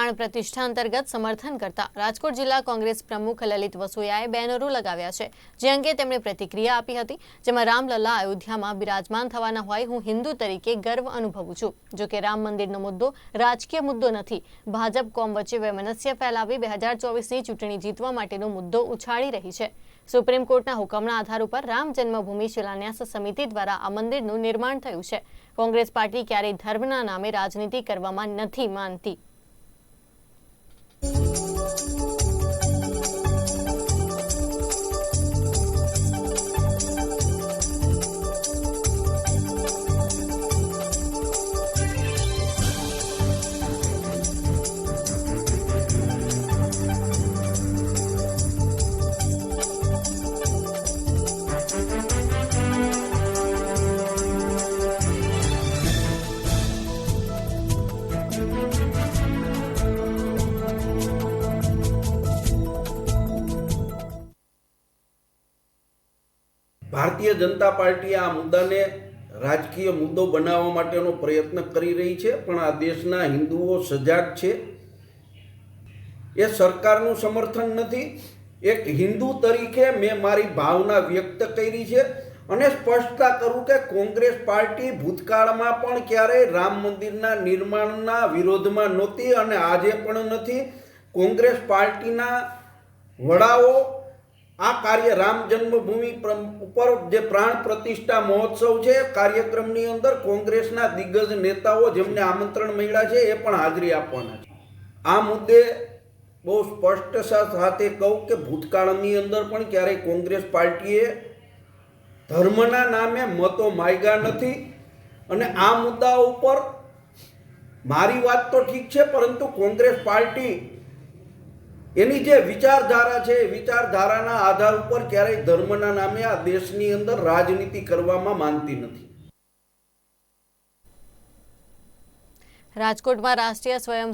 પ્રાણ પ્રતિષ્ઠા અંતર્ગત સમર્થન કરતા રાજકોટ જિલ્લા કોંગ્રેસ પ્રમુખ લલિત વસોયાએ બેનરો લગાવ્યા છે, જે અંગે તેમણે પ્રતિક્રિયા આપી હતી, જેમાં રામલલ્લા અયોધ્યામાં બિરાજમાન થવાના હોય હું હિન્દુ તરીકે ગર્વ અનુભવું છું। જો કે રામ મંદિરનો મુદ્દો રાજકીય મુદ્દો નથી। ભાજપ કોમ વચ્ચે વૈમનસ્ય ફેલાવી 2024ની ચૂંટણી જીતવા માટેનો મુદ્દો ઉછાળી રહી છે। સુપ્રીમ કોર્ટના હુકમના આધાર ઉપર રામ જન્મભૂમિ શિલાન્યાસ સમિતિ દ્વારા આ મંદિરનું નિર્માણ થયું છે। કોંગ્રેસ પાર્ટી ક્યારેય ધર્મના નામે રાજનીતિ કરવામાં નથી માનતી। ભારતીય જનતા પાર્ટી આ મુદ્દાને રાજકીય મુદ્દો બનાવવા માટેનો પ્રયત્ન કરી રહી છે, પણ આ દેશના હિન્દુઓ સજાગ છે। એ સરકારનું સમર્થન નથી। એક હિન્દુ તરીકે મેં મારી ભાવના વ્યક્ત કરી છે અને સ્પષ્ટતા કરું કે કોંગ્રેસ પાર્ટી ભૂતકાળમાં પણ ક્યારેય રામ મંદિરના નિર્માણના વિરોધમાં નહોતી અને આજે પણ નથી। કોંગ્રેસ પાર્ટીના વડાઓ આ કાર્ય રામ જન્મભૂમિ ઉપર જે પ્રાણ પ્રતિષ્ઠા મહોત્સવ છે કાર્યક્રમની અંદર કોંગ્રેસના દિગ્ગજ નેતાઓ જેમને આમંત્રણ મળ્યા છે એ પણ હાજરી આપવાના છે। આ મુદ્દે બહુ સ્પષ્ટ સાથે કહું કે ભૂતકાળની અંદર પણ ક્યારેય કોંગ્રેસ પાર્ટીએ ધર્મના નામે મતો માંગ્યા નથી અને આ મુદ્દા ઉપર મારી વાત તો ઠીક છે, પરંતુ કોંગ્રેસ પાર્ટી એની જે વિચારધારા છે વિચારધારાના આધાર ઉપર ક્યારેય ધર્મના નામે આ દેશની અંદર રાજનીતિ કરવામાં માનતી નથી। રાજકોટમાં રાષ્ટ્રીય સ્વયં